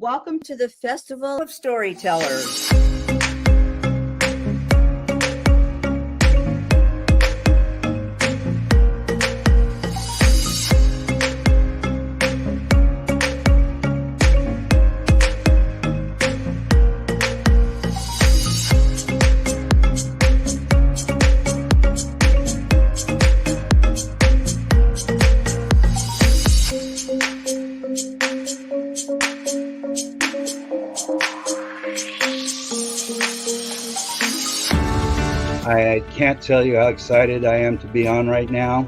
Welcome to the Festival of Storytellers. I can't tell you how excited I am to be on right now.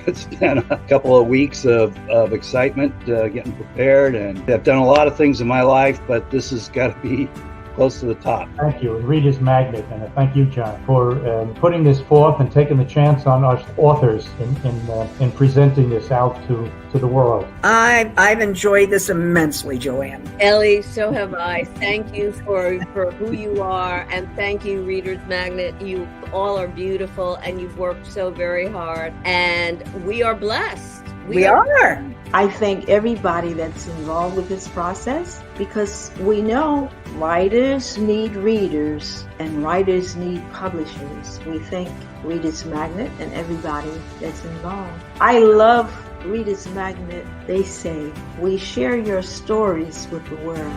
It's been a couple of weeks of excitement, getting prepared, and I've done a lot of things in my life, but this has got to be close to the top. Thank you, Reader's Magnet, and thank you, John, for putting this forth and taking the chance on our authors in presenting this out to the world. I've enjoyed this immensely, Joanne. Ellie, so have I. Thank you for who you are, and thank you, Reader's Magnet. You all are beautiful, and you've worked so very hard, and we are blessed. We are. I thank everybody that's involved with this process, because we know writers need readers and writers need publishers. We thank Reader's Magnet and everybody that's involved. I love Reader's Magnet. They say, we share your stories with the world.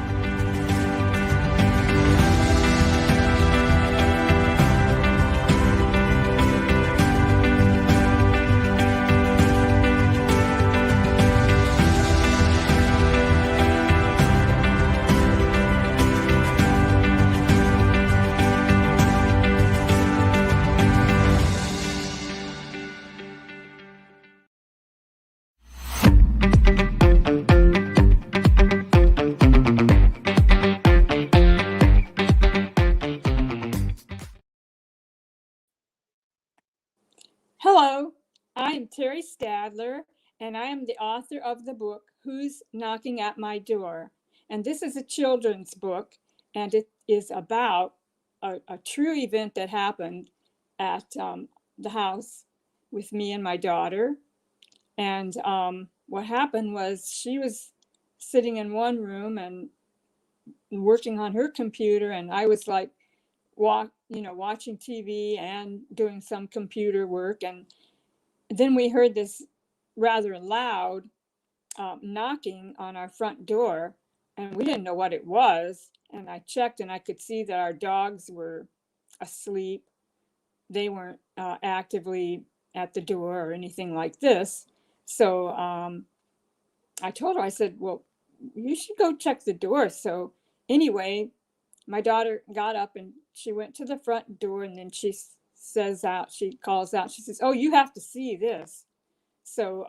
Hello, I am TERRIE STADLER, and I am the author of the book, Who's Knocking at My Door? And this is a children's book, and it is about a true event that happened at the house with me and my daughter. And what happened was she was sitting in one room and working on her computer, and I was like, watching TV and doing some computer work. And then we heard this rather loud knocking on our front door, and we didn't know what it was. And I checked, and I could see that our dogs were asleep. They weren't actively at the door or anything like this. So I told her, I said, well, you should go check the door. So anyway, my daughter got up and she went to the front door, and then she calls out, she says, oh, you have to see this. So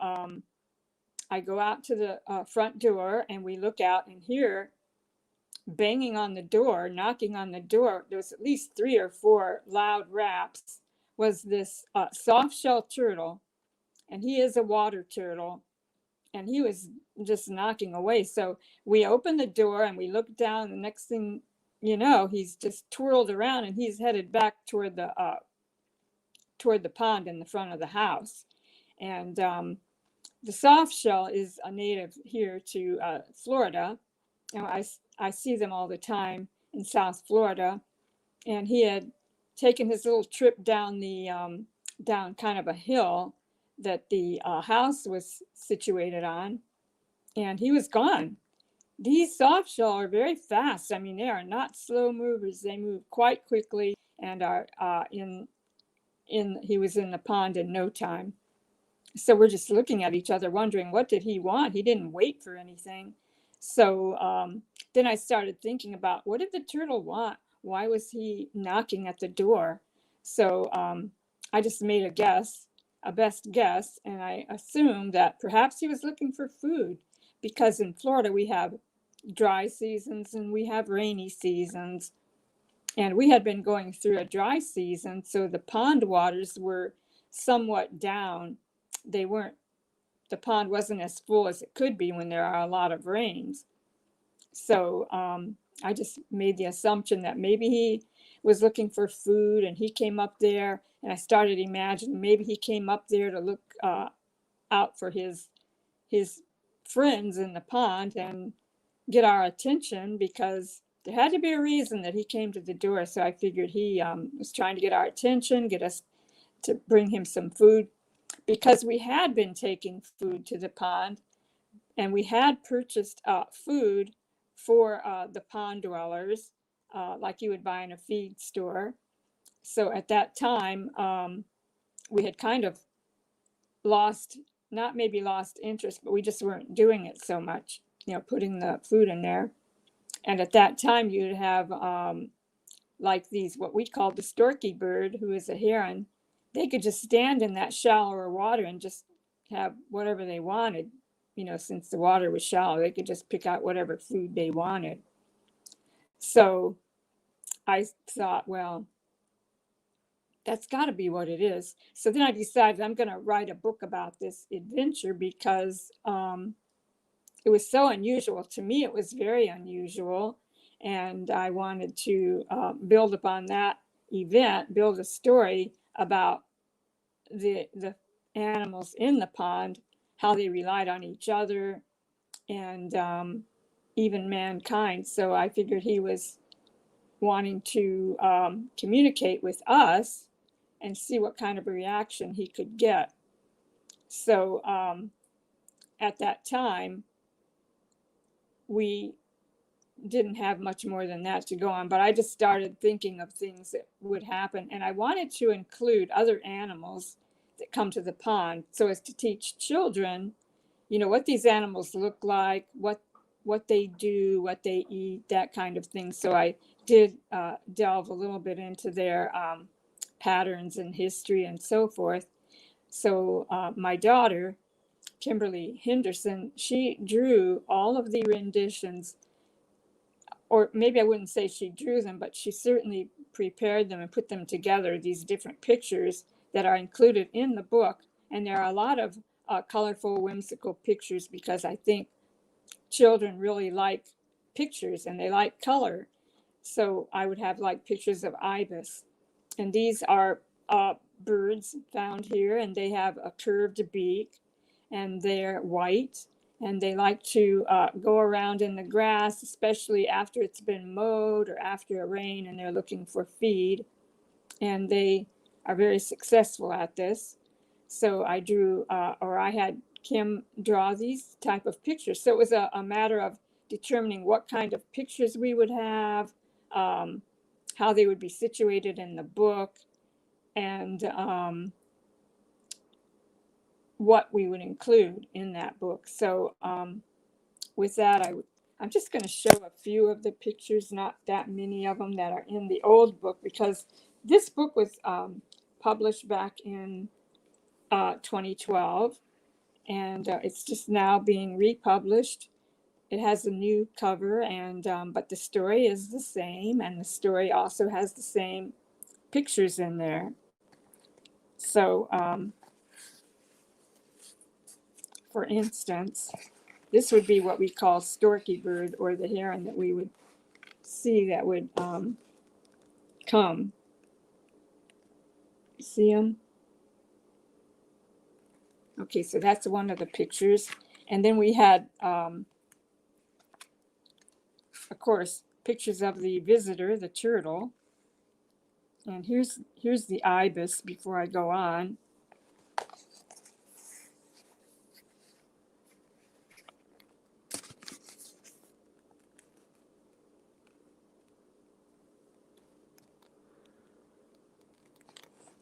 I go out to the front door, and we look out, and here, banging on the door, knocking on the door, there was at least 3 or 4 loud raps, was this soft shell turtle. And he is a water turtle, and he was just knocking away. So we opened the door and we looked down. The next thing you know, he's just twirled around, and he's headed back toward the pond in the front of the house. And the soft shell is a native here to Florida. I see them all the time in South Florida. And he had taken his little trip down down kind of a hill that the house was situated on, and he was gone. These soft shell are very fast. I mean, they are not slow movers. They move quite quickly, and are he was in the pond in no time. So we're just looking at each other, wondering, what did he want? He didn't wait for anything. So then I started thinking about, what did the turtle want? Why was he knocking at the door? So I just made a best guess, and I assumed that perhaps he was looking for food, because in Florida we have dry seasons and we have rainy seasons. And we had been going through a dry season, so the pond waters were somewhat down. The pond wasn't as full as it could be when there are a lot of rains. So I just made the assumption that maybe he was looking for food, and he came up there, and I started imagining maybe he came up there to look out for his friends in the pond, and get our attention because there had to be a reason that he came to the door. So I figured he was trying to get our attention, get us to bring him some food, because we had been taking food to the pond, and we had purchased food for the pond dwellers, like you would buy in a feed store. So at that time, we had kind of lost, not maybe lost interest, but we just weren't doing it so much, putting the food in there. And at that time, you'd have like these, what we called the storky bird, who is a heron. They could just stand in that shallower water and just have whatever they wanted. Since the water was shallow, they could just pick out whatever food they wanted. So I thought, well, that's got to be what it is. So then I decided I'm going to write a book about this adventure because it was so unusual. To me, it was very unusual. And I wanted to build upon that event, build a story about the animals in the pond, how they relied on each other, and even mankind. So I figured he was wanting to communicate with us and see what kind of a reaction he could get. So at that time, we didn't have much more than that to go on, but I just started thinking of things that would happen. And I wanted to include other animals that come to the pond so as to teach children, what these animals look like, what they do, what they eat, that kind of thing. So I did delve a little bit into their patterns and history and so forth. So my daughter, Kimberly Henderson, she drew all of the renditions, or maybe I wouldn't say she drew them, but she certainly prepared them and put them together, these different pictures that are included in the book. And there are a lot of colorful, whimsical pictures because I think children really like pictures and they like color. So I would have like pictures of ibis. And these are birds found here, and they have a curved beak, and they're white, and they like to go around in the grass, especially after it's been mowed or after a rain, and they're looking for feed. And they are very successful at this. So I drew, or I had Kim draw these type of pictures. So it was a matter of determining what kind of pictures we would have, how they would be situated in the book, and what we would include in that book. So with that, I'm just going to show a few of the pictures, not that many of them that are in the old book, because this book was published back in 2012, and it's just now being republished. It has a new cover, and but the story is the same, and the story also has the same pictures in there. So for instance, this would be what we call storky bird, or the heron that we would see that would come. See them? Okay, so that's one of the pictures. And then we had, of course, pictures of the visitor, the turtle. And here's the ibis before I go on.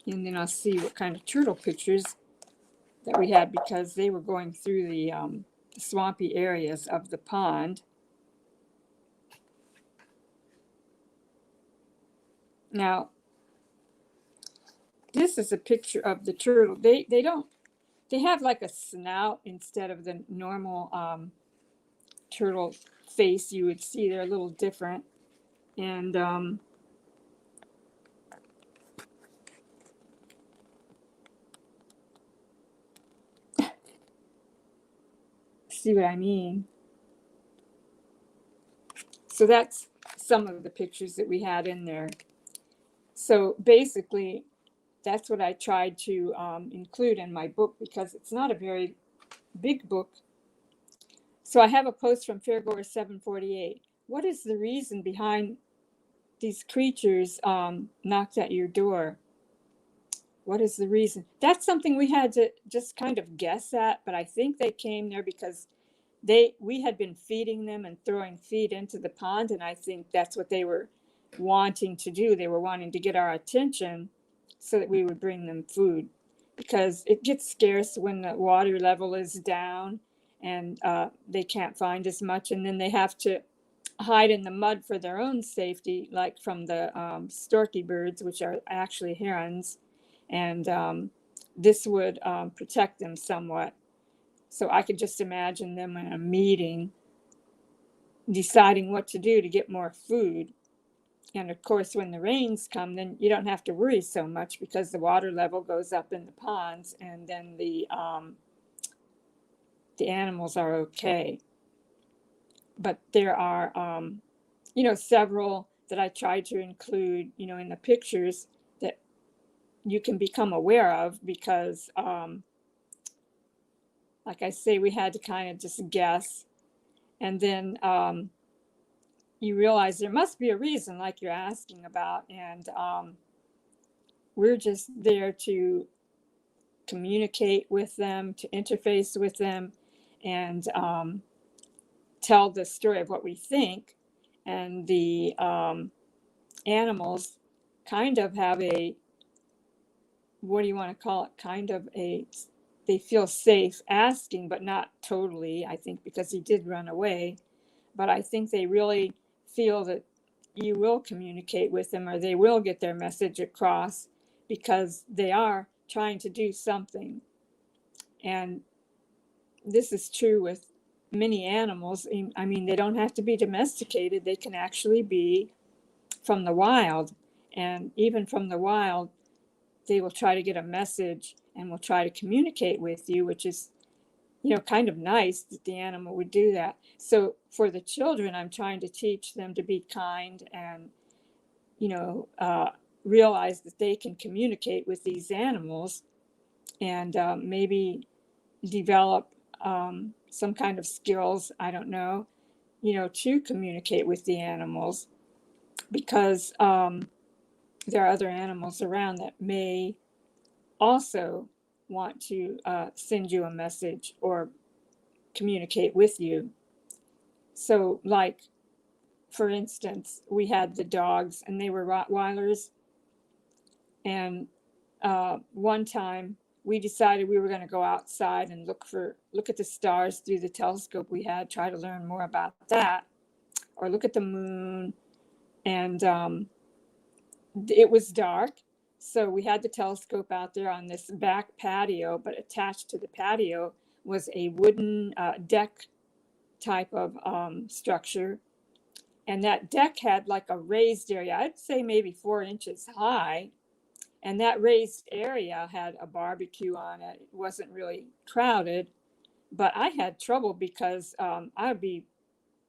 And then I'll see what kind of turtle pictures that we had, because they were going through the swampy areas of the pond. Now, this is a picture of the turtle. They have like a snout instead of the normal turtle face you would see. They're a little different. And see what I mean? So that's some of the pictures that we had in there. So basically, that's what I tried to include in my book, because it's not a very big book. So I have a post from Fairgore 748. What is the reason behind these creatures knocked at your door? What is the reason? That's something we had to just kind of guess at, but I think they came there because we had been feeding them and throwing feed into the pond, and I think that's what they were wanting to do. They were wanting to get our attention so that we would bring them food, because it gets scarce when the water level is down and they can't find as much, and then they have to hide in the mud for their own safety, like from the storky birds, which are actually herons, and this would protect them somewhat. So I could just imagine them in a meeting deciding what to do to get more food. And of course, when the rains come, then you don't have to worry so much because the water level goes up in the ponds, and then the animals are okay. But there are, several that I tried to include, in the pictures that you can become aware of because, like I say, we had to kind of just guess. And then you realize there must be a reason, like you're asking about. And we're just there to communicate with them, to interface with them, and tell the story of what we think. And the animals kind of have what do you want to call it? Kind of they feel safe asking, but not totally, I think, because he did run away. But I think they really feel that you will communicate with them, or they will get their message across, because they are trying to do something. And this is true with many animals. I mean, they don't have to be domesticated. They can actually be from the wild. And even from the wild, they will try to get a message and will try to communicate with you, which is, kind of nice that the animal would do that. So for the children, I'm trying to teach them to be kind and, realize that they can communicate with these animals, and maybe develop some kind of skills, I don't know, to communicate with the animals, because there are other animals around that may also want to send you a message or communicate with you. So, like, for instance, we had the dogs, and they were Rottweilers. And one time we decided we were going to go outside and look at the stars through the telescope we had, try to learn more about that, or look at the moon. And it was dark, so we had the telescope out there on this back patio, but attached to the patio was a wooden deck type of structure. And that deck had like a raised area, I'd say maybe 4 inches high. And that raised area had a barbecue on it. It wasn't really crowded, but I had trouble because I would be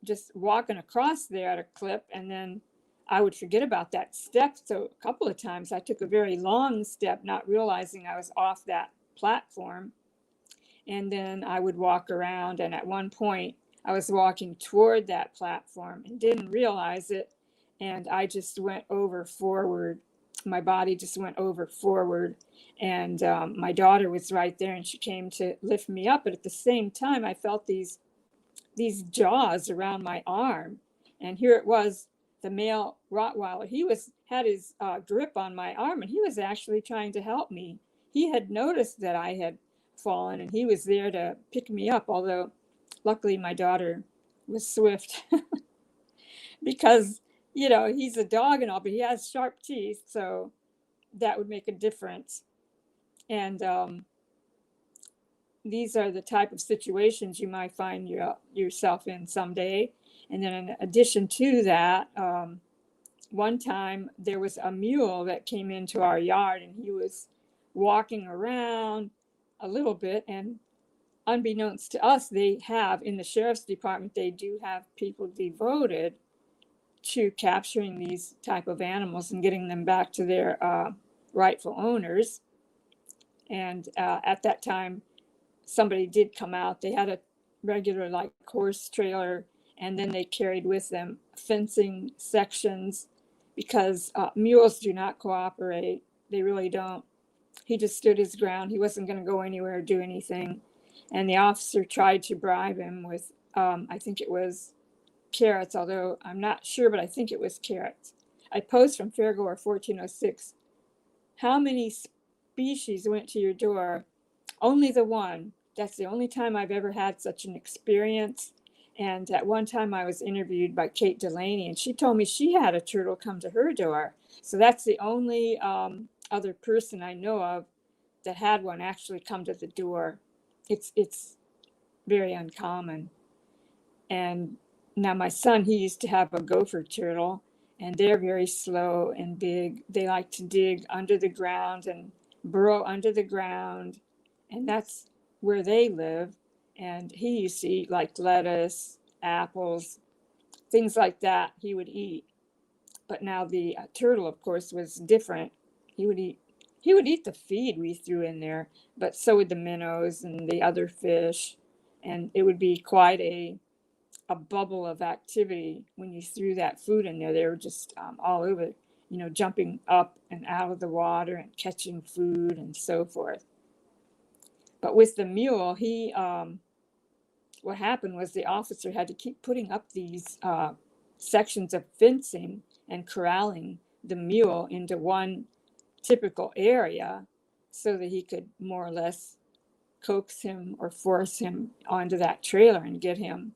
just walking across there at a clip, and then I would forget about that step. So a couple of times I took a very long step, not realizing I was off that platform. And then I would walk around, and at one point I was walking toward that platform and didn't realize it. And I just went over forward. My body just went over forward. And my daughter was right there, and she came to lift me up. But at the same time, I felt these jaws around my arm. And here it was, the male Rottweiler. He had his grip on my arm, and he was actually trying to help me. He had noticed that I had fallen, and he was there to pick me up, although luckily my daughter was swift because, he's a dog and all, but he has sharp teeth, so that would make a difference. And these are the type of situations you might find yourself in someday. And then in addition to that, one time there was a mule that came into our yard, and he was walking around a little bit, and unbeknownst to us, they have in the sheriff's department, they do have people devoted to capturing these type of animals and getting them back to their rightful owners. And at that time, somebody did come out. They had regular like horse trailer, and then they carried with them fencing sections because mules do not cooperate. They really don't. He just stood his ground. He wasn't going to go anywhere or do anything. And the officer tried to bribe him with, I think it was carrots, although I'm not sure, but I think it was carrots. I posed from Fairgore 1406. How many species went to your door? Only the one. That's the only time I've ever had such an experience. And at one time I was interviewed by Kate Delaney, and she told me she had a turtle come to her door. So that's the only other person I know of that had one actually come to the door. It's very uncommon. And now my son, he used to have a gopher turtle, and they're very slow and big. They like to dig under the ground and burrow under the ground, and that's where they live. And he used to eat like lettuce, apples, things like that he would eat. But now the turtle, of course, was different. He would eat the feed we threw in there, but so would the minnows and the other fish. And it would be quite a bubble of activity when you threw that food in there. They were just all over, jumping up and out of the water and catching food and so forth. But with the mule, what happened was the officer had to keep putting up these sections of fencing and corralling the mule into one typical area so that he could more or less coax him or force him onto that trailer and get him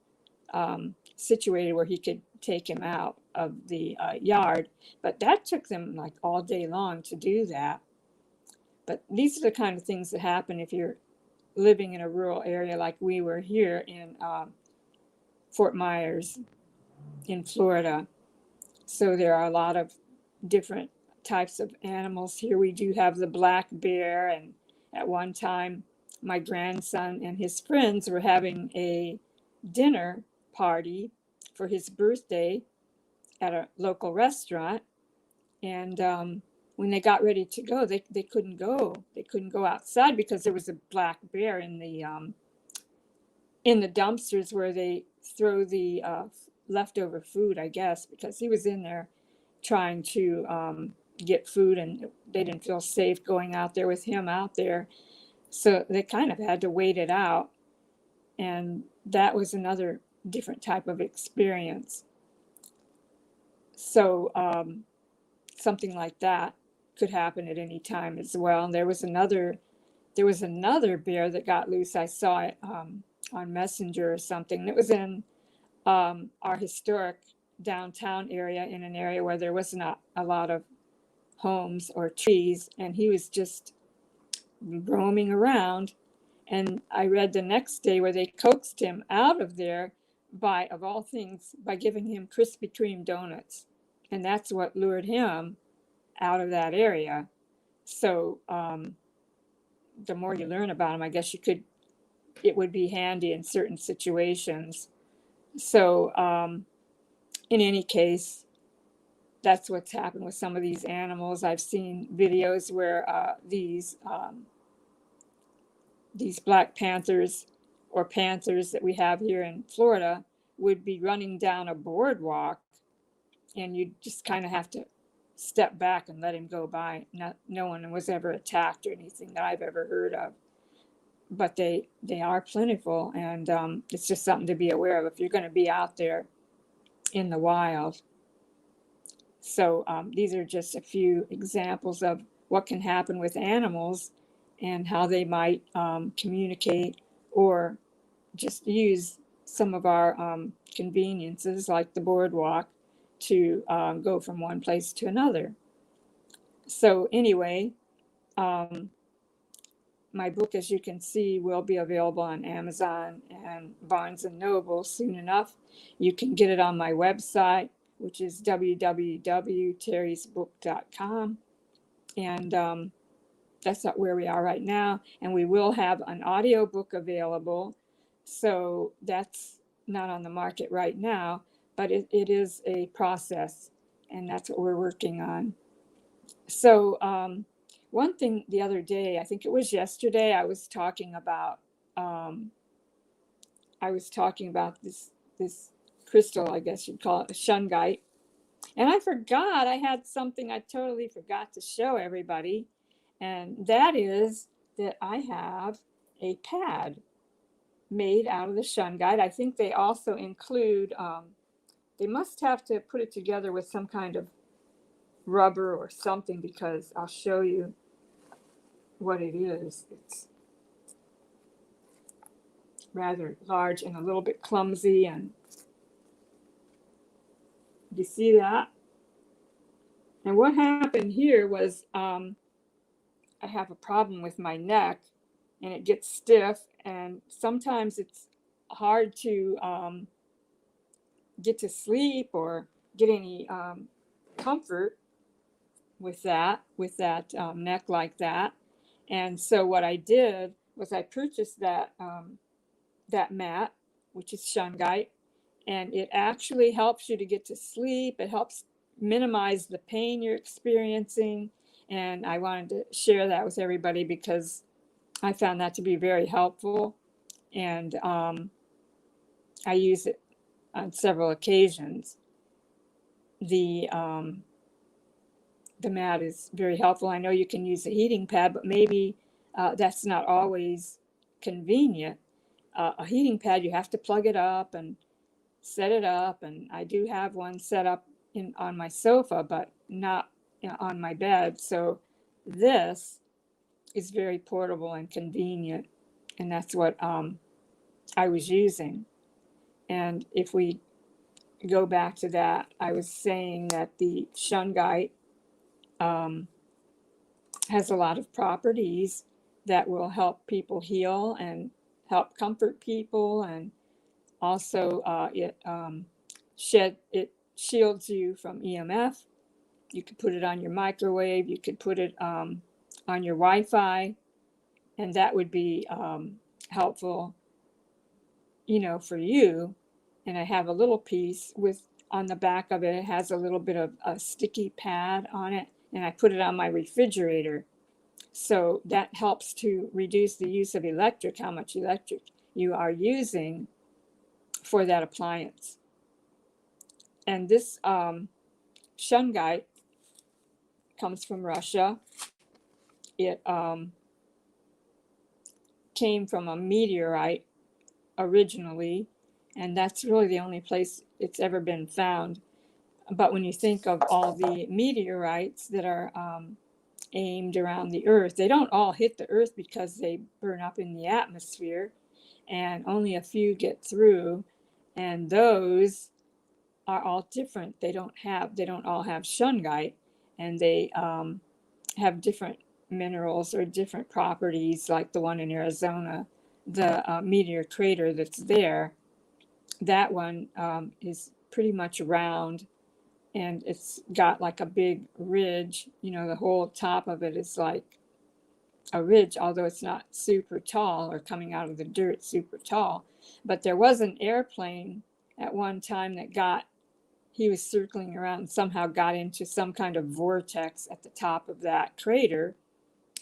situated where he could take him out of the yard. But that took them like all day long to do that. But these are the kind of things that happen if you're living in a rural area like we were here in Fort Myers in Florida. So there are a lot of different types of animals here. We do have the black bear, and at one time my grandson and his friends were having a dinner party for his birthday at a local restaurant, and when they got ready to go, they couldn't go. They couldn't go outside because there was a black bear in the dumpsters where they throw the leftover food, I guess, because he was in there trying to get food, and they didn't feel safe going out there with him out there. So they kind of had to wait it out. And that was another different type of experience. So something like that could happen at any time as well. And there was another bear that got loose. I saw it on Messenger or something. It was in our historic downtown area, in an area where there was not a lot of homes or trees, and he was just roaming around. And I read the next day where they coaxed him out of there by, of all things, by giving him Krispy Kreme donuts. And that's what lured him out of that area. So the more you learn about him, I guess it would be handy in certain situations. So in any case, that's what's happened with some of these animals. I've seen videos where these black panthers or panthers that we have here in Florida would be running down a boardwalk, and you just kind of have to step back and let him go by. No one was ever attacked or anything that I've ever heard of. But they are plentiful, and it's just something to be aware of if you're going to be out there in the wild. So these are just a few examples of what can happen with animals and how they might communicate or just use some of our conveniences like the boardwalk to go from one place to another. So anyway, my book, as you can see, will be available on Amazon and Barnes & Noble soon enough. You can get it on my website, which is www.terriesbook.com. And that's not where we are right now. And we will have an audio book available. So that's not on the market right now, but it is a process, and that's what we're working on. So one thing the other day, I think it was yesterday, I was talking about I was talking about this crystal, I guess you'd call it a shungite. And I forgot, I had something I totally forgot to show everybody. And that is that I have a pad made out of the shungite. I think they also include, they must have to put it together with some kind of rubber or something, because I'll show you what it is. It's rather large and a little bit clumsy. And do you see that? And what happened here was I have a problem with my neck, and it gets stiff, and sometimes it's hard to get to sleep or get any comfort with that neck like that. And so what I did was I purchased that that mat, which is shungite, and it actually helps you to get to sleep. It helps minimize the pain you're experiencing. And I wanted to share that with everybody because I found that to be very helpful. And I use it on several occasions. The mat is very helpful. I know you can use a heating pad, but maybe that's not always convenient. A heating pad, you have to plug it up and set it up, and I do have one set up on my sofa, but not on my bed. So this is very portable and convenient, and that's what I was using. And if we go back to that, I was saying that the shungite has a lot of properties that will help people heal and help comfort people, and also it shields you from EMF. You could put it on your microwave. You could put it on your Wi-Fi, and that would be helpful, for you. And I have a little piece with on the back of it. It has a little bit of a sticky pad on it, and I put it on my refrigerator. So that helps to reduce the use of electric, how much electric you are using for that appliance. And this shungite comes from Russia. It came from a meteorite originally, and that's really the only place it's ever been found. But when you think of all the meteorites that are aimed around the Earth, they don't all hit the Earth because they burn up in the atmosphere, and only a few get through, and those are all different. They don't all have shungite, and they have different minerals or different properties, like the one in Arizona, the meteor crater that's there. That one is pretty much round, and it's got like a big ridge. The whole top of it is like a ridge, although it's not super tall or coming out of the dirt super tall. But there was an airplane at one time that he was circling around and somehow got into some kind of vortex at the top of that crater,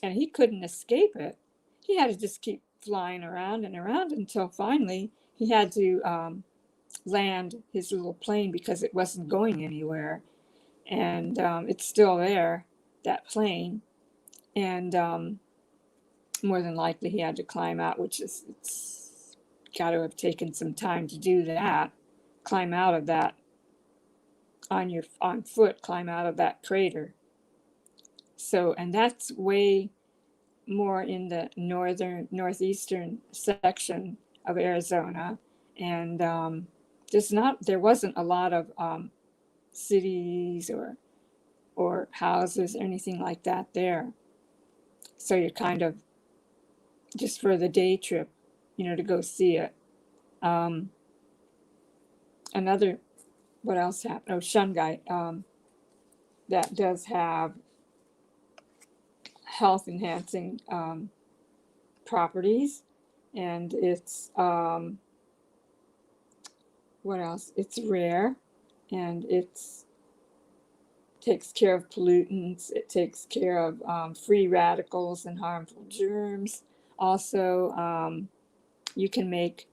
and he couldn't escape it. He had to just keep flying around and around until finally he had to land his little plane because it wasn't going anywhere. And it's still there, that plane. And more than likely he had to climb out, it's got to have taken some time to do that, climb out of that on foot, climb out of that crater. So, and that's way more in the northeastern section of Arizona. And there wasn't a lot of cities or houses or anything like that there. So you're kind of just for the day trip, to go see it. What else happened? Oh, shungite. That does have health enhancing properties, and it's what else? It's rare, and it's takes care of pollutants. It takes care of free radicals and harmful germs. Also, you can make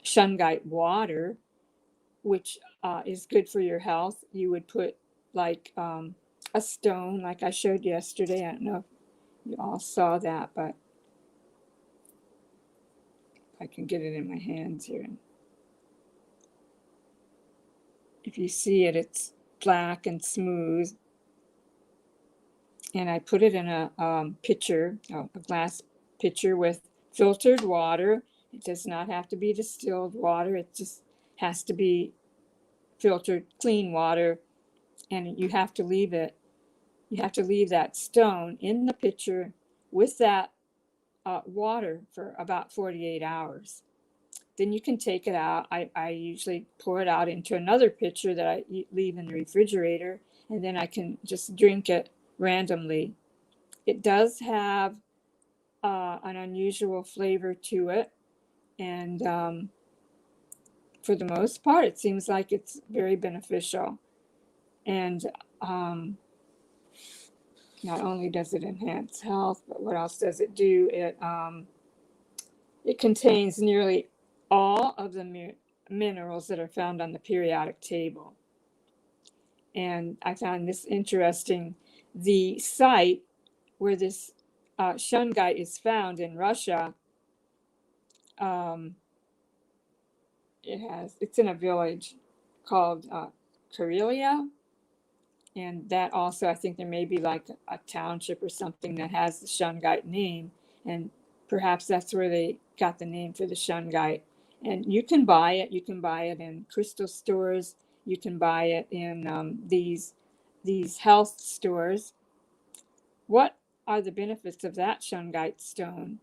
shungite water, which is good for your health. You would put like a stone, like I showed yesterday. I don't know if you all saw that, but I can get it in my hands here. If you see it, it's black and smooth. And I put it in a pitcher, a glass pitcher with filtered water. It does not have to be distilled water. It just has to be filtered, clean water. And you have to leave it. You have to leave that stone in the pitcher with that water for about 48 hours. Then you can take it out. I usually pour it out into another pitcher that I leave in the refrigerator, and then I can just drink it randomly. It does have an unusual flavor to it, and for the most part, it seems like it's very beneficial. And not only does it enhance health, but what else does it do? It contains nearly all of the minerals that are found on the periodic table. And I found this interesting. The site where this shungite is found in Russia, it's in a village called Karelia. And that also, I think there may be like a township or something that has the shungite name. And perhaps that's where they got the name for the shungite. And you can buy it. You can buy it in crystal stores. You can buy it in these health stores. What are the benefits of that shungite stone?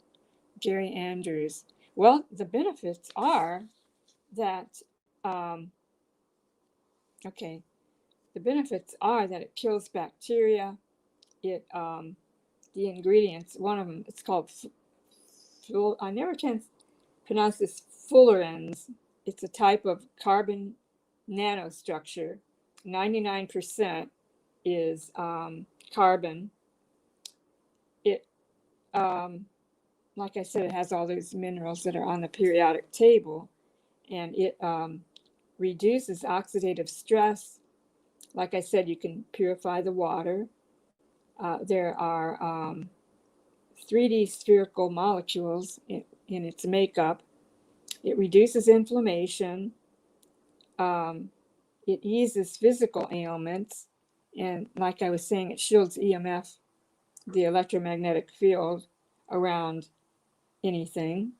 Gary Andrews. Well, the benefits are that, okay, the benefits are that it kills bacteria. It, the ingredients, one of them, it's called, I never can pronounce this, fullerenes. It's a type of carbon nanostructure. 99% is carbon. It, like I said, it has all those minerals that are on the periodic table, and it reduces oxidative stress. Like I said, you can purify the water. There are 3D spherical molecules in its makeup. It reduces inflammation. It eases physical ailments. And like I was saying, it shields EMF, the electromagnetic field, around anything.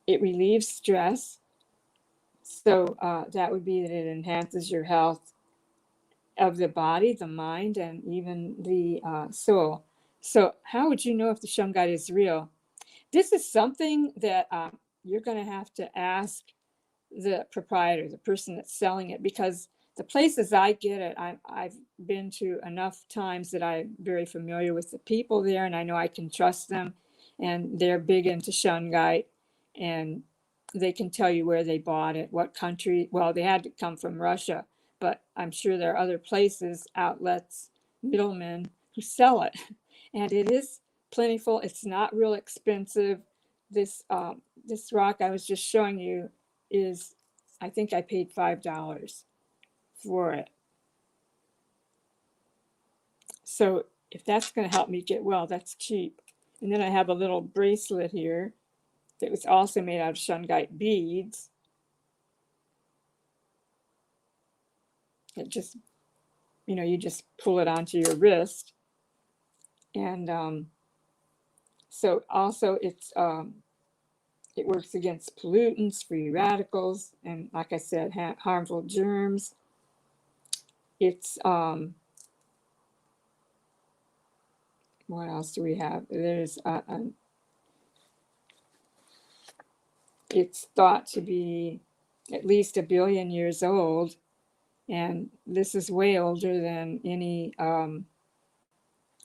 It relieves stress. So that would be that it enhances your health of the body, the mind, and even the soul. So how would you know if the shungite is real? This is something that you're going to have to ask the proprietor, the person that's selling it, because the places I get it, I've been to enough times that I'm very familiar with the people there, and I know I can trust them, and they're big into shungite, and they can tell you where they bought it, what country. Well, they had to come from Russia, but I'm sure there are other places, outlets, middlemen who sell it, and it is plentiful. It's not real expensive. This rock I was just showing you is, I think I paid $5 for it. So if that's going to help me get well, that's cheap. And then I have a little bracelet here that was also made out of shungite beads. It just, you just pull it onto your wrist. And so also it's, it works against pollutants, free radicals, and like I said, harmful germs. It's, what else do we have? There's, it's thought to be at least 1 billion years old. And this is way older than any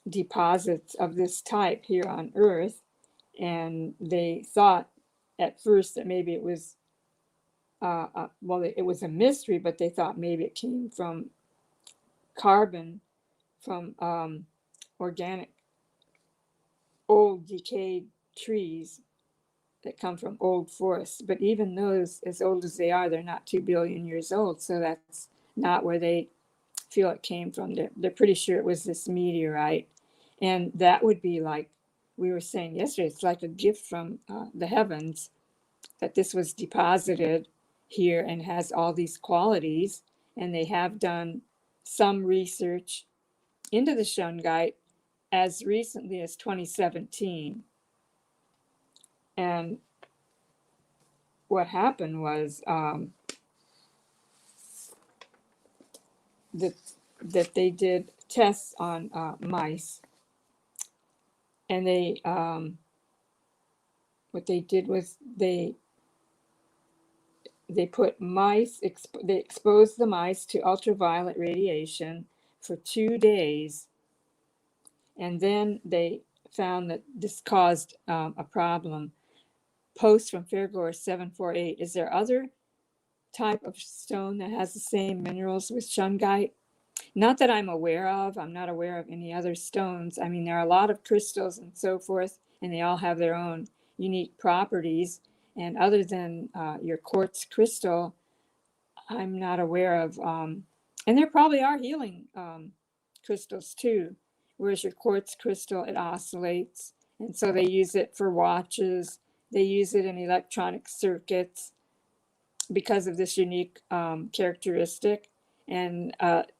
deposits of this type here on Earth. And they thought at first that maybe it was, well, it was a mystery, but they thought maybe it came from carbon from organic, old decayed trees. that come from old forests. But even those, as old as they are, they're not 2 billion years old. So that's not where they feel it came from. They're pretty sure it was this meteorite. And that would be like we were saying yesterday, it's like a gift from the heavens that this was deposited here and has all these qualities. And they have done some research into the shungite as recently as 2017. And what happened was that they did tests on mice, and they what they did was they put mice, they exposed the mice to ultraviolet radiation for 2 days, and then they found that this caused a problem. Post from Fairgore 748. Is there other type of stone that has the same minerals with shungite? Not that I'm aware of. I'm not aware of any other stones. I mean, there are a lot of crystals and so forth, and they all have their own unique properties. And other than your quartz crystal, I'm not aware of. And there probably are healing crystals too. Whereas your quartz crystal, it oscillates. And so they use it for watches. They use it in electronic circuits because of this unique characteristic. And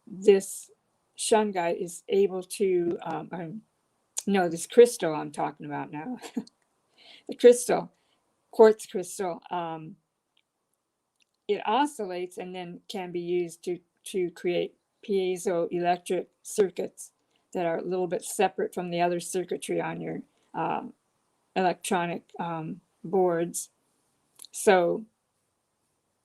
this shungite is able to, no, this crystal I'm talking about now, the crystal, quartz crystal, it oscillates and then can be used to create piezoelectric circuits that are a little bit separate from the other circuitry on your electronic boards. So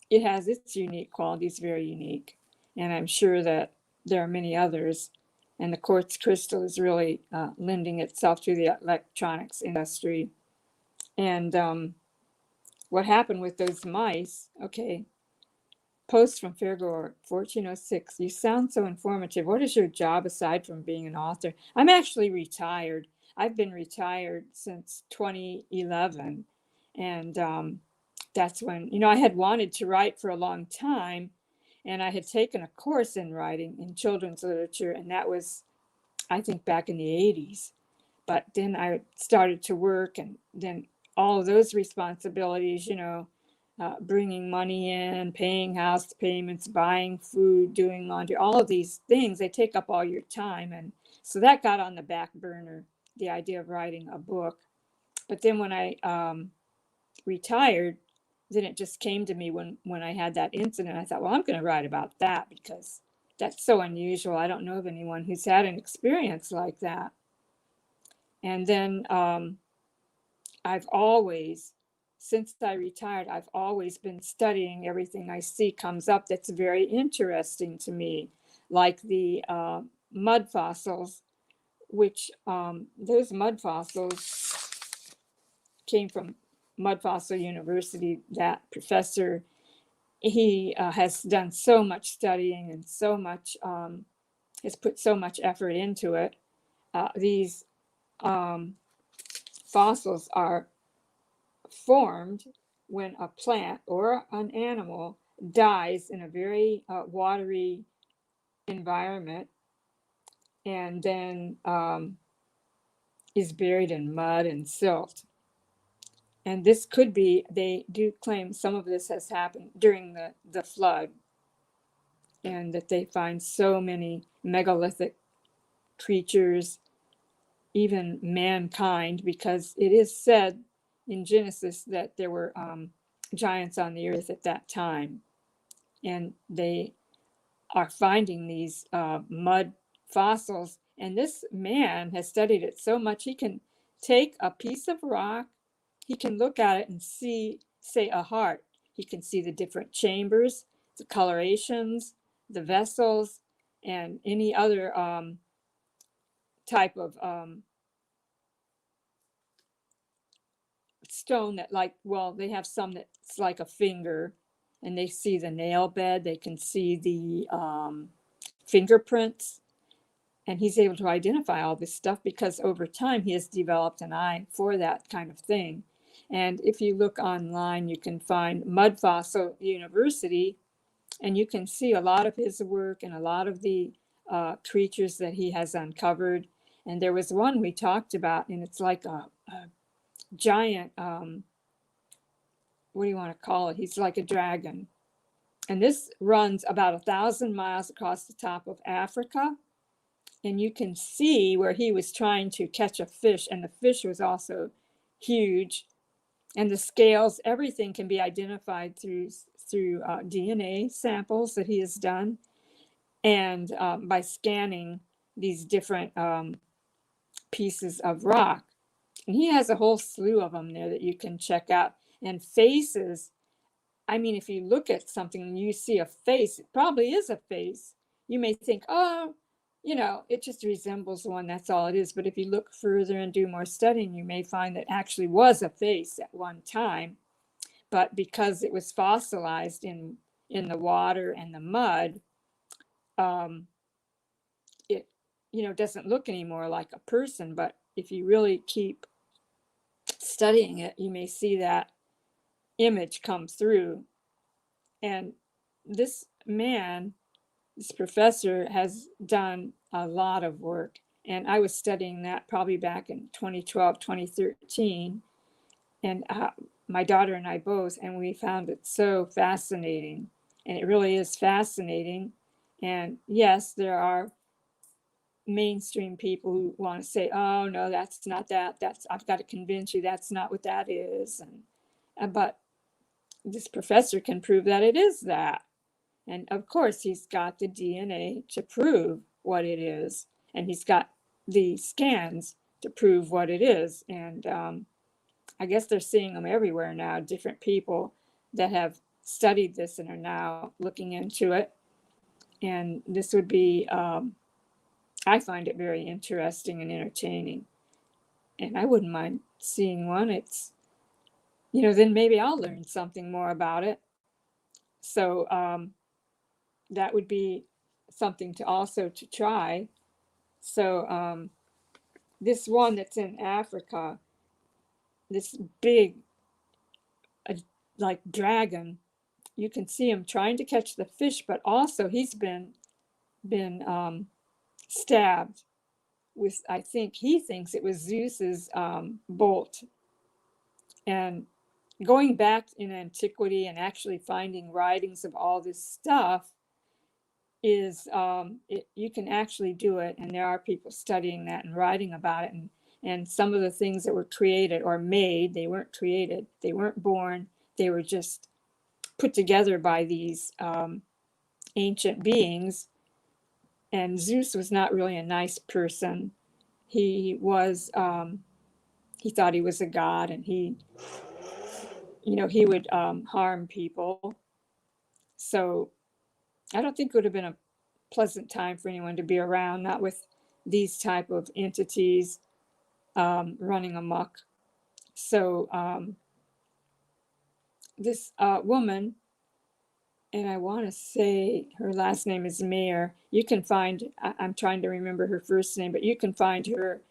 it has its unique qualities, very unique. And I'm sure that there are many others. And the quartz crystal is really lending itself to the electronics industry. And what happened with those mice, okay, post from Fairgore 1406. You sound so informative. What is your job aside from being an author? I'm actually retired. I've been retired since 2011. And that's when, I had wanted to write for a long time. And I had taken a course in writing in children's literature. And that was, I think, back in the 80s. But then I started to work, and then all of those responsibilities, bringing money in, paying house payments, buying food, doing laundry, all of these things, they take up all your time. And so that got on the back burner, the idea of writing a book. But then when I retired, then it just came to me when I had that incident. I thought, well, I'm going to write about that because that's so unusual. I don't know of anyone who's had an experience like that. And then I've always, since I retired, I've always been studying everything I see comes up that's very interesting to me, like the mud fossils, which those mud fossils came from Mud Fossil University. That professor, he has done so much studying and so much, has put so much effort into it. These fossils are formed when a plant or an animal dies in a very watery environment and then is buried in mud and silt. And this could be, they do claim some of this has happened during the flood, and that they find so many megalithic creatures, even mankind, because it is said in Genesis that there were giants on the earth at that time. And they are finding these mud fossils. And this man has studied it so much, he can take a piece of rock, he can look at it and see, say, a heart. He can see the different chambers, the colorations, the vessels, and any other type of stone that, like, well, they have some that's like a finger, and they see the nail bed, they can see the fingerprints, and he's able to identify all this stuff because over time he has developed an eye for that kind of thing. And if you look online, you can find Mud Fossil University, and you can see a lot of his work and a lot of the creatures that he has uncovered. And there was one we talked about, and it's like a giant, what do you want to call it? He's like a dragon. And this runs about 1,000 miles across the top of Africa. And you can see where he was trying to catch a fish, and the fish was also huge. And the scales, everything can be identified through DNA samples that he has done, and by scanning these different pieces of rock. And he has a whole slew of them there that you can check out. And faces, I mean, if you look at something and you see a face, it probably is a face. You may think, oh, you know, it just resembles one, that's all it is. But if you look further and do more studying, you may find that actually was a face at one time. But because it was fossilized in the water and the mud, it, you know, doesn't look anymore like a person. But if you really keep studying it, you may see that image come through. And this man, this professor, has done a lot of work. And I was studying that probably back in 2012, 2013. And my daughter and I both, and we found it so fascinating. And it really is fascinating. And yes, there are mainstream people who want to say, oh, no, that's not that. I've got to convince you that's not what that is. But this professor can prove that it is that. And of course, he's got the DNA to prove what it is. And he's got the scans to prove what it is. And I guess they're seeing them everywhere now, different people that have studied this and are now looking into it. And this would be, I find it very interesting and entertaining. And I wouldn't mind seeing one. It's, you know, then maybe I'll learn something more about it. So that would be something to also to try. So this one that's in Africa, this big like dragon, you can see him trying to catch the fish, but also he's been stabbed with, I think he thinks it was Zeus's bolt. And going back in antiquity and actually finding writings of all this stuff is you can actually do it, and there are people studying that and writing about it. And some of the things that were created or made, they weren't created, they weren't born, they were just put together by these ancient beings. And Zeus was not really a nice person. He was he thought he was a god, and he, you know, he would harm people. So I don't think it would have been a pleasant time for anyone to be around, not with these type of entities running amok. So this woman, and I want to say her last name is Mayer. You can find, I'm trying to remember her first name, but you can find her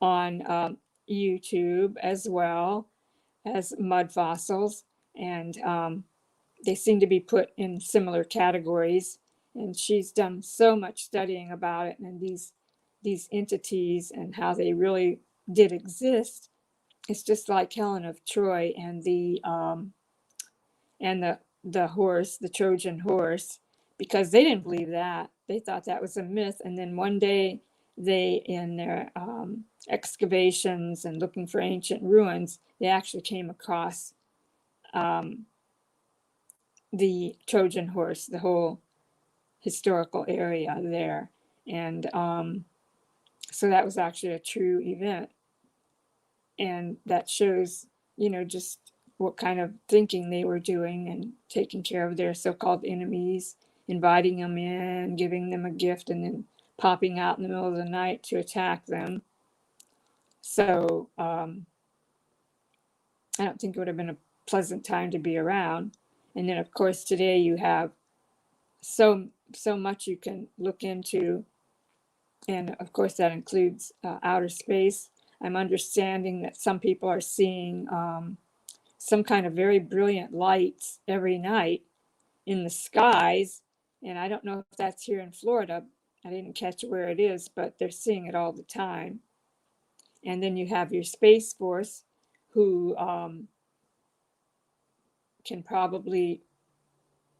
on YouTube as well as Mud Fossils. And they seem to be put in similar categories. And she's done so much studying about it and these entities and how they really did exist. It's just like Helen of Troy and the horse, the Trojan horse, because they didn't believe that. They thought that was a myth. And then one day they, in their excavations and looking for ancient ruins, they actually came across the Trojan horse, the whole historical area there. And so that was actually a true event. And that shows, you know, just what kind of thinking they were doing and taking care of their so-called enemies, inviting them in, giving them a gift, and then popping out in the middle of the night to attack them. So I don't think it would have been a pleasant time to be around. And then, of course, today you have so much you can look into. And of course, that includes outer space. I'm understanding that some people are seeing some kind of very brilliant lights every night in the skies. And I don't know if that's here in Florida. I didn't catch where it is, but they're seeing it all the time. And then you have your Space Force, who can probably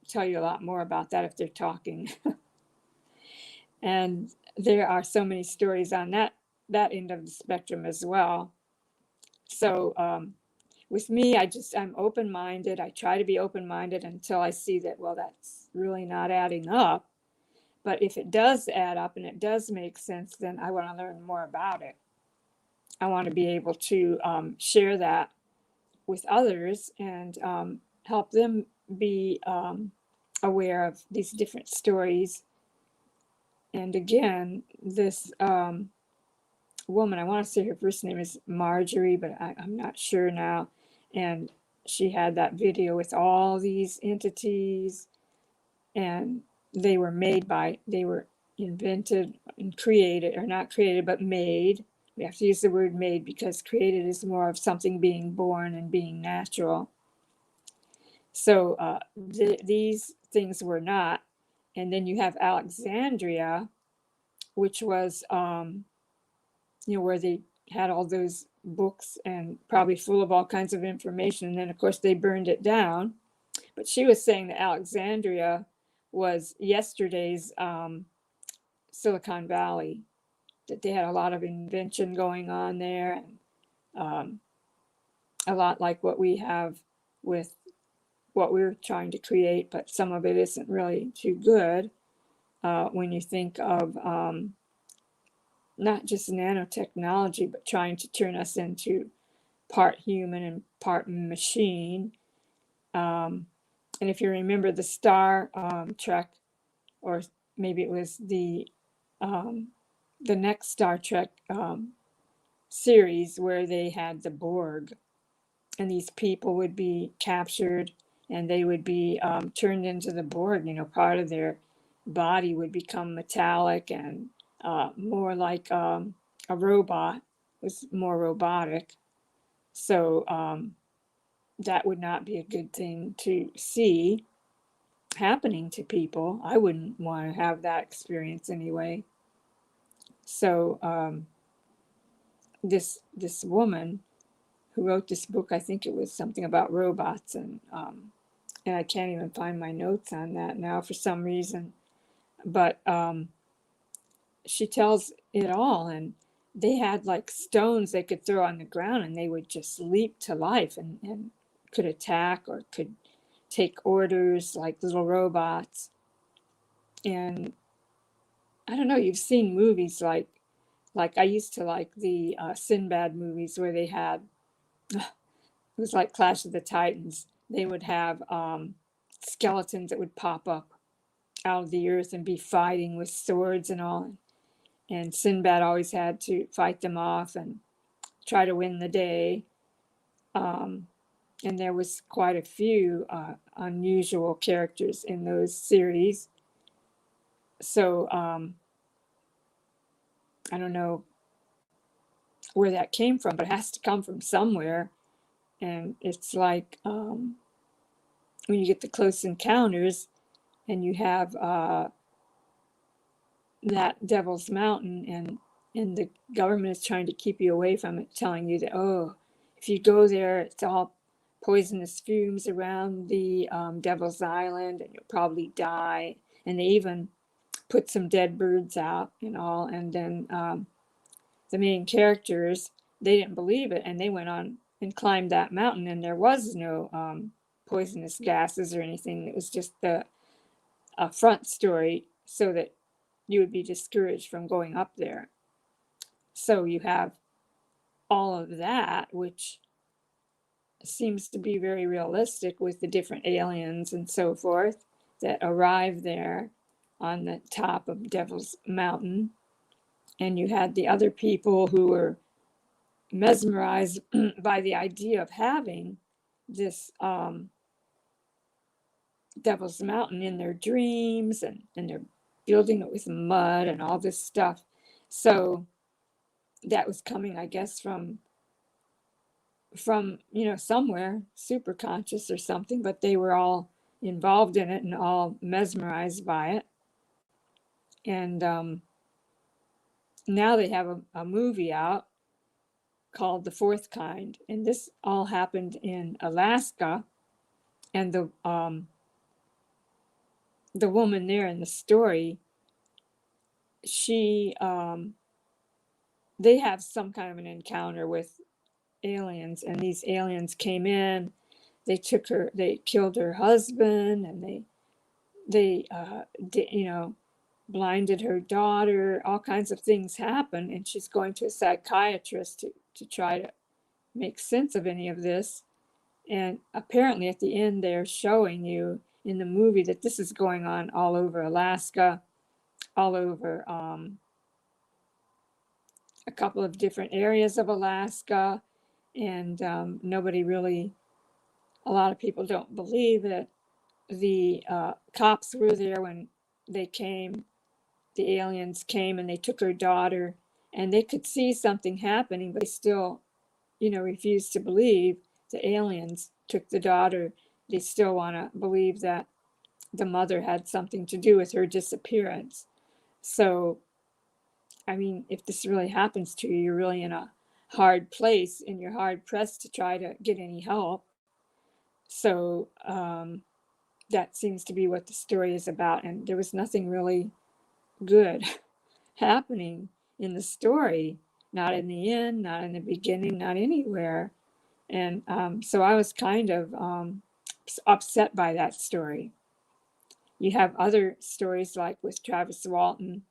tell you a lot more about that if they're talking. And there are so many stories on that end of the spectrum as well. So with me, I'm open-minded. I try to be open-minded until I see that, well, that's really not adding up. But if it does add up and it does make sense, then I want to learn more about it. I want to be able to share that with others and help them be aware of these different stories. And again, this woman, I want to say her first name is Marjorie, but I'm not sure now. And she had that video with all these entities, and they were invented and created, or not created, but made. We have to use the word made because created is more of something being born and being natural. So these things were not. And then you have Alexandria, which was, where they had all those books and probably full of all kinds of information. And then, of course, they burned it down. But she was saying that Alexandria was yesterday's Silicon Valley, that they had a lot of invention going on there, and a lot like what we have with what we're trying to create, but some of it isn't really too good when you think of not just nanotechnology, but trying to turn us into part human and part machine. And if you remember the Star Trek, or maybe it was the next Star Trek series where they had the Borg, and these people would be captured and they would be turned into the Borg. Part of their body would become metallic and more like a robot. It was more robotic. So that would not be a good thing to see happening to people. I wouldn't want to have that experience anyway. So this woman who wrote this book, I think it was something about robots, and I can't even find my notes on that now for some reason. But she tells it all, and they had like stones they could throw on the ground, and they would just leap to life and could attack or could take orders like little robots. And I don't know, you've seen movies like I used to like the Sinbad movies where they had, it was like Clash of the Titans. They would have skeletons that would pop up out of the earth and be fighting with swords and all. And Sinbad always had to fight them off and try to win the day. And there was quite a few unusual characters in those series. So I don't know where that came from, but it has to come from somewhere. And it's like when you get the Close Encounters and you have that Devil's Mountain, and the government is trying to keep you away from it, telling you that, oh, if you go there, it's all poisonous fumes around the Devil's Island and you'll probably die. And they even put some dead birds out and all. And then the main characters, they didn't believe it, and they went on and climbed that mountain, and there was no poisonous gases or anything. It was just the front story so that you would be discouraged from going up there. So you have all of that, which seems to be very realistic with the different aliens and so forth that arrive there on the top of Devil's Mountain. And you had the other people who were mesmerized by the idea of having this Devil's Mountain in their dreams, and they're building it with mud and all this stuff. So that was coming, I guess, from from, somewhere super conscious or something, but they were all involved in it and all mesmerized by it. And now they have a movie out called The Fourth Kind. And this all happened in Alaska. And the woman there in the story, she they have some kind of an encounter with aliens, and these aliens came in, they killed her husband, and they blinded her daughter. All kinds of things happen, and she's going to a psychiatrist to try to make sense of any of this. And apparently at the end they're showing you in the movie that this is going on all over Alaska, all over a couple of different areas of Alaska. And nobody really, a lot of people don't believe that the cops were there when they came, the aliens came and they took her daughter, and they could see something happening, but they still, refused to believe the aliens took the daughter. They still want to believe that the mother had something to do with her disappearance. So, I mean, if this really happens to you, you're really in a hard place and you're hard pressed to try to get any help. So that seems to be what the story is about. And there was nothing really good happening in the story, not in the end, not in the beginning, not anywhere. And so I was kind of upset by that story. You have other stories like with Travis Walton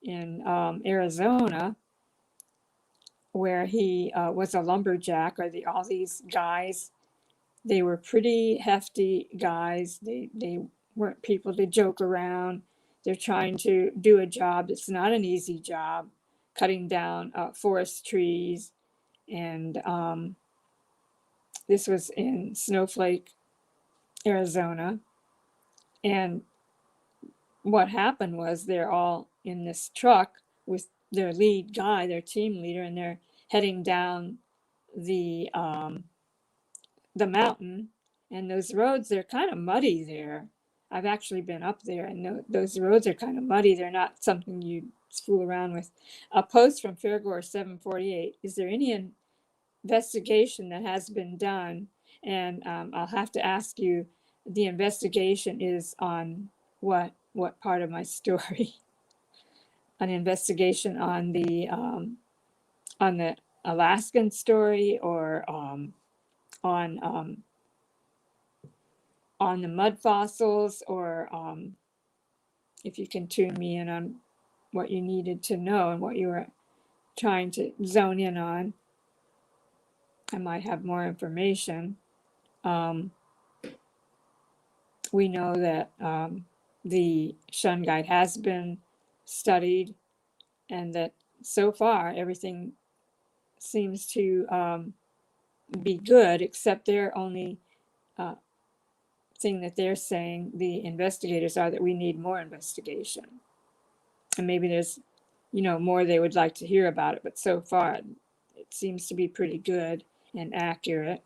in Arizona, where he was a lumberjack, or all these guys, they were pretty hefty guys. They weren't people to joke around. They're trying to do a job that's not an easy job, cutting down forest trees. And this was in Snowflake, Arizona. And what happened was they're all in this truck with their lead guy, their team leader, and they're heading down the mountain. And those roads, they're kind of muddy there. I've actually been up there, and those roads are kind of muddy. They're not something you fool around with. A post from Fairgore 748. Is there any investigation that has been done? And I'll have to ask you, the investigation is on what part of my story? An investigation on the Alaskan story, or on the mud fossils, or if you can tune me in on what you needed to know and what you were trying to zone in on, I might have more information. We know that the Shun Guide has been studied, and that so far everything seems to be good, except their only thing that they're saying, the investigators, are that we need more investigation. And maybe there's, more they would like to hear about it, but so far it seems to be pretty good and accurate.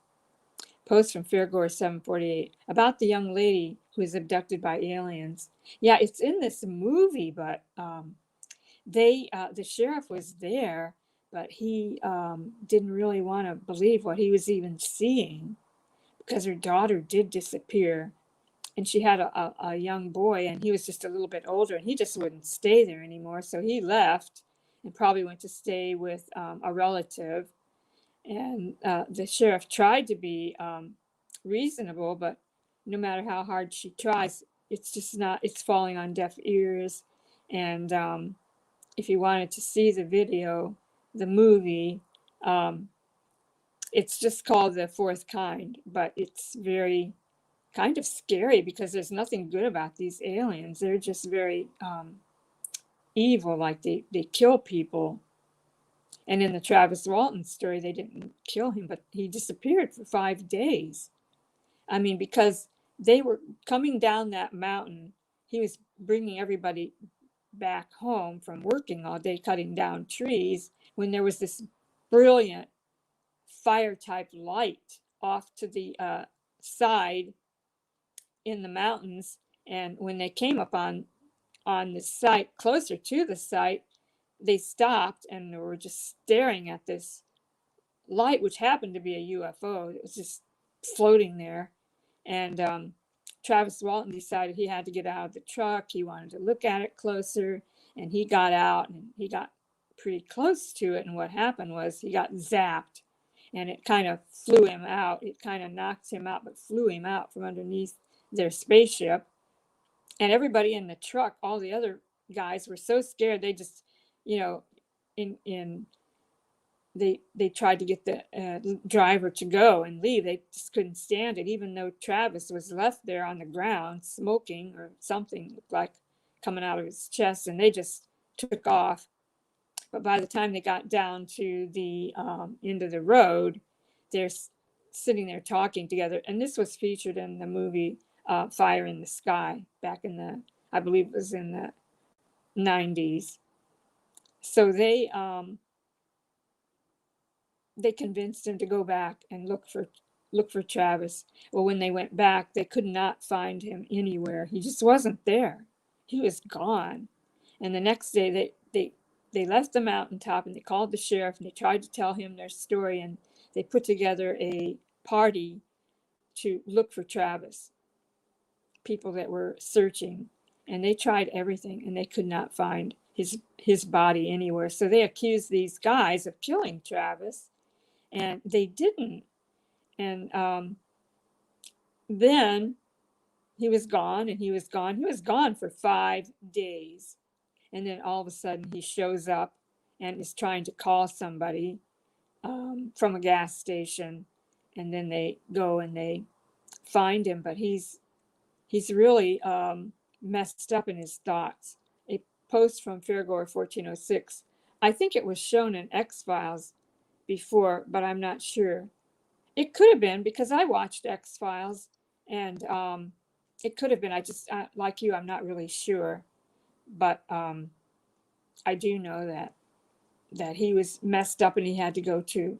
Post from Fairgore 748 about the young lady who was abducted by aliens. Yeah, it's in this movie, but the sheriff was there, but he didn't really want to believe what he was even seeing, because her daughter did disappear, and she had a young boy, and he was just a little bit older, and he just wouldn't stay there anymore. So he left and probably went to stay with a relative. And the sheriff tried to be reasonable, but no matter how hard she tries, it's just not, it's falling on deaf ears. And if you wanted to see the video, the movie, it's just called The Fourth Kind, but it's very kind of scary, because there's nothing good about these aliens. They're just very evil, like they kill people. And in the Travis Walton story, they didn't kill him, but he disappeared for 5 days. I mean, because they were coming down that mountain, he was bringing everybody back home from working all day cutting down trees, when there was this brilliant fire type light off to the side in the mountains. And when they came up on the site, closer to the site, they stopped and were just staring at this light, which happened to be a UFO. It was just floating there. And Travis Walton decided he had to get out of the truck. He wanted to look at it closer, and he got out and he got pretty close to it. And what happened was he got zapped, and it kind of flew him out. It kind of knocked him out, but flew him out from underneath their spaceship. And everybody in the truck, all the other guys, were so scared they just, they tried to get the driver to go and leave. They just couldn't stand it, even though Travis was left there on the ground smoking or something looked like coming out of his chest, and they just took off. But by the time they got down to the end of the road, they're sitting there talking together. And this was featured in the movie Fire in the Sky back in I believe it was in the 90s. So they convinced him to go back and look for Travis. Well, when they went back, they could not find him anywhere. He just wasn't there. He was gone. And the next day they left the mountaintop and they called the sheriff and they tried to tell him their story, and they put together a party to look for Travis, people that were searching, and they tried everything and they could not find his body anywhere. So they accused these guys of killing Travis, and they didn't. And then he was gone, and he was gone. He was gone for 5 days. And then all of a sudden he shows up and is trying to call somebody from a gas station. And then they go and they find him, but he's really messed up in his thoughts. A post from Fairgore 1406. I think it was shown in X-Files before, but I'm not sure. It could have been, because I watched X-Files, and it could have been. I just, like you, I'm not really sure. But I do know that he was messed up and he had to go to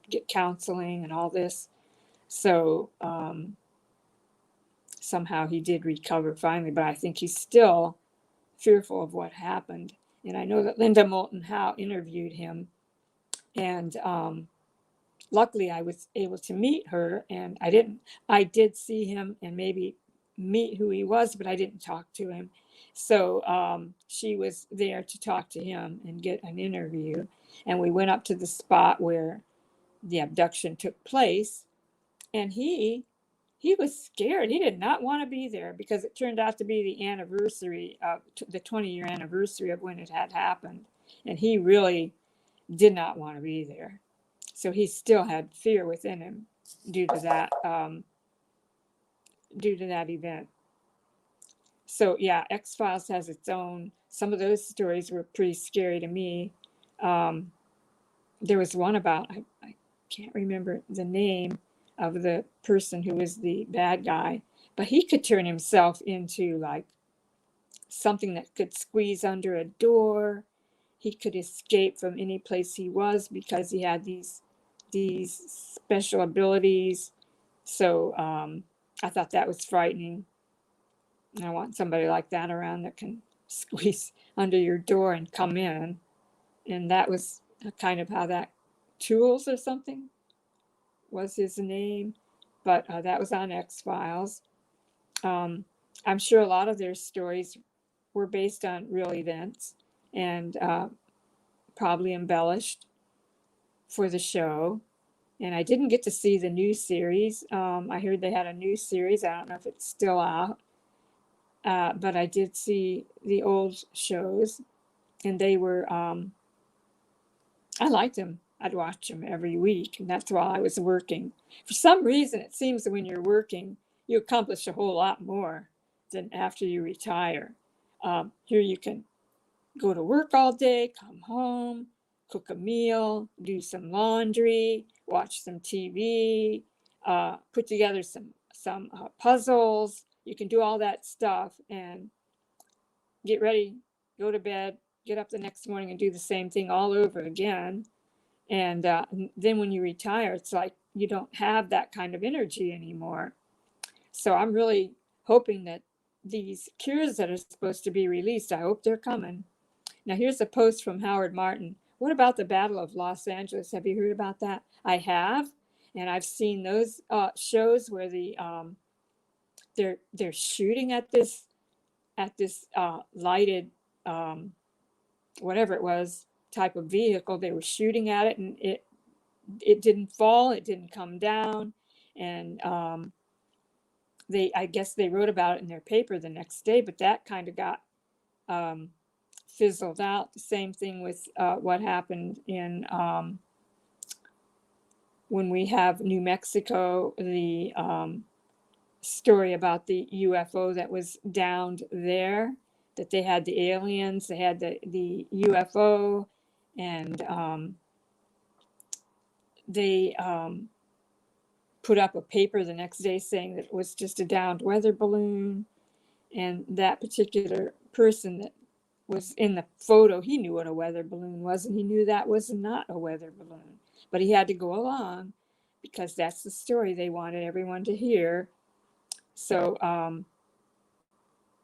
get counseling and all this. So somehow he did recover finally, but I think he's still fearful of what happened. And I know that Linda Moulton Howe interviewed him, and luckily I was able to meet her, and I did see him and maybe meet who he was, but I didn't talk to him. So she was there to talk to him and get an interview. And we went up to the spot where the abduction took place. And he was scared. He did not want to be there, because it turned out to be the anniversary of the 20-year anniversary of when it had happened. And he really did not want to be there. So he still had fear within him due to that event. So yeah, X-Files has its own. Some of those stories were pretty scary to me. There was one about, I can't remember the name of the person who was the bad guy, but he could turn himself into like something that could squeeze under a door. He could escape from any place he was because he had these special abilities. So I thought that was frightening. I want somebody like that around that can squeeze under your door and come in. And that was kind of how that Tools or something was his name. But that was on X-Files. I'm sure a lot of their stories were based on real events and probably embellished for the show. And I didn't get to see the new series. I heard they had a new series. I don't know if it's still out. But I did see the old shows, and they were, I liked them. I'd watch them every week, and that's while I was working. For some reason, it seems that when you're working, you accomplish a whole lot more than after you retire. Here you can go to work all day, come home, cook a meal, do some laundry, watch some TV, put together some puzzles. You can do all that stuff and get ready, go to bed, get up the next morning and do the same thing all over again. And then when you retire, it's like you don't have that kind of energy anymore. So I'm really hoping that these cures that are supposed to be released, I hope they're coming. Now, here's a post from Howard Martin. What about the Battle of Los Angeles? Have you heard about that? I have, and I've seen those shows where they're shooting at this lighted whatever it was type of vehicle. They were shooting at it, and it didn't fall, it didn't come down, and I guess they wrote about it in their paper the next day, but that kind of got fizzled out. The same thing with what happened in when we have New Mexico, the story about the UFO that was downed there, that they had the aliens, they had the UFO, and they put up a paper the next day saying that it was just a downed weather balloon. And that particular person that was in the photo, he knew what a weather balloon was, and he knew that was not a weather balloon. But he had to go along because that's the story they wanted everyone to hear. So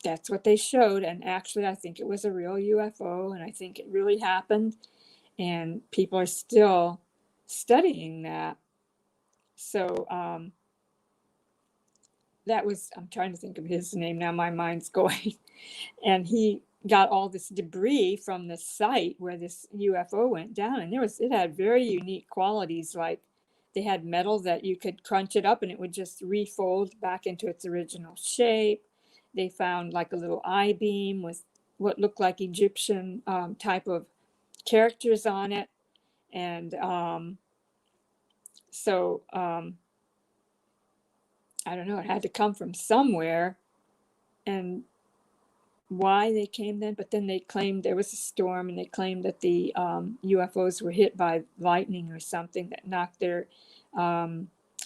that's what they showed. And actually, I think it was a real UFO, and I think it really happened. And people are still studying that. So that was, I'm trying to think of his name now, my mind's going. And he got all this debris from the site where this UFO went down. And it had very unique qualities, like they had metal that you could crunch it up and it would just refold back into its original shape. They found like a little I-beam with what looked like Egyptian type of characters on it. And so I don't know, it had to come from somewhere, and why they came then, but then they claimed there was a storm, and they claimed that the UFOs were hit by lightning or something that knocked their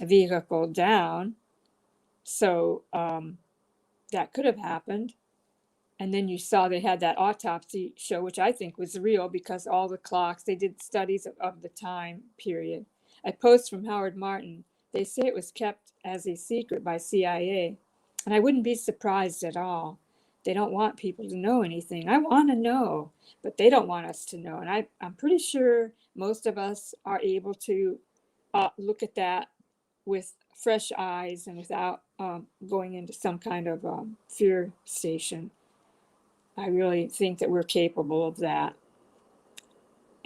vehicle down. So that could have happened. And then you saw they had that autopsy show, which I think was real because all the clocks, they did studies of the time period. A post from Howard Martin, they say it was kept as a secret by CIA. And I wouldn't be surprised at all. They don't want people to know anything. I want to know, but they don't want us to know. And I'm pretty sure most of us are able to look at that with fresh eyes and without going into some kind of fear station. I really think that we're capable of that.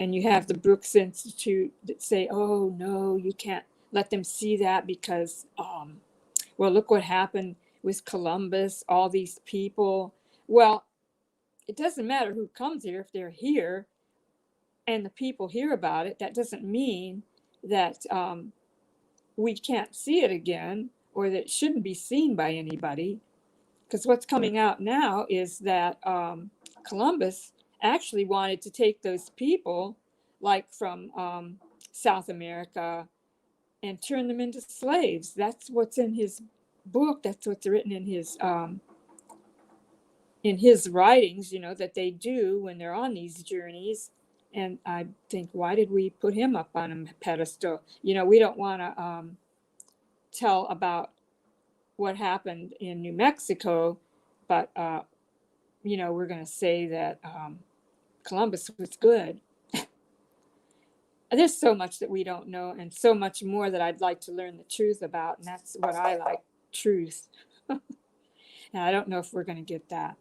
And you have the Brooks Institute that say, oh, no, you can't let them see that because, well, look what happened with Columbus, all these people. Well, it doesn't matter who comes here if they're here and the people hear about it. That doesn't mean that we can't see it again or that it shouldn't be seen by anybody. Because what's coming out now is that Columbus actually wanted to take those people like from South America and turn them into slaves. That's what's in his book. That's what's written in his writings, you know, that they do when they're on these journeys. And I think, why did we put him up on a pedestal? You know, we don't want to tell about what happened in New Mexico, but, you know, we're going to say that Columbus was good. There's so much that we don't know and so much more that I'd like to learn the truth about. And that's what I like, truth. And I don't know if we're going to get that.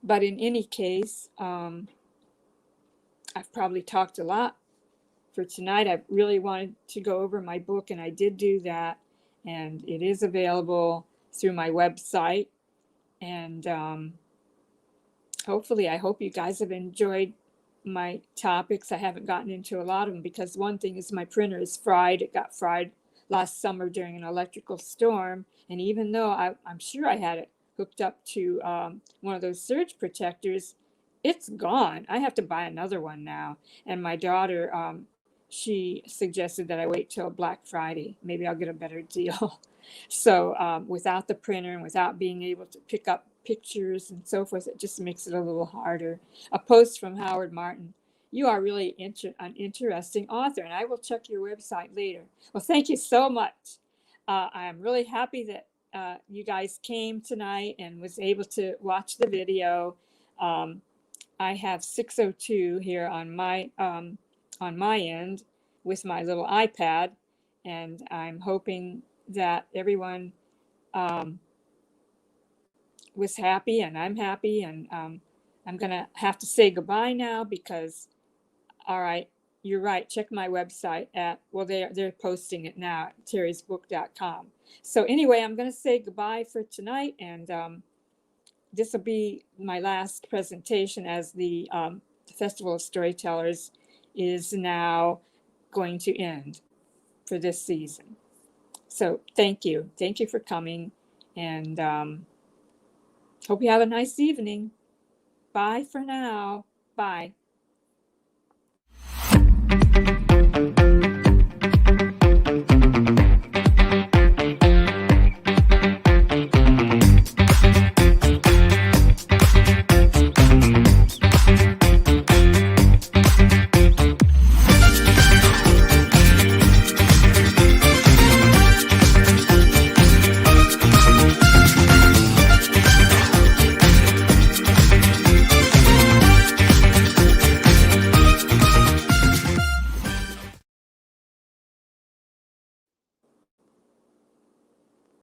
But in any case, I've probably talked a lot for tonight. I really wanted to go over my book, and I did do that. And it is available through my website. And hopefully, I hope you guys have enjoyed my topics. I haven't gotten into a lot of them because one thing is my printer is fried. It got fried last summer during an electrical storm. And even though I'm sure I had it hooked up to one of those surge protectors, it's gone. I have to buy another one now. And my daughter, she suggested that I wait till Black Friday. Maybe I'll get a better deal. So without the printer and without being able to pick up pictures and so forth, it just makes it a little harder. A post from Howard Martin. you are really an interesting author, and I will check your website later. Well, thank you so much. I am really happy that you guys came tonight and was able to watch the video. I have 6:02 here on my end with my little iPad, and I'm hoping that everyone was happy, and I'm happy, and I'm gonna have to say goodbye now because, all right, you're right. Check my website at, well, they're posting it now at terriesbook.com. So anyway, I'm gonna say goodbye for tonight, and this will be my last presentation as the Festival of Storytellers is now going to end for this season. So thank you. Thank you for coming, and hope you have a nice evening. Bye for now. Bye.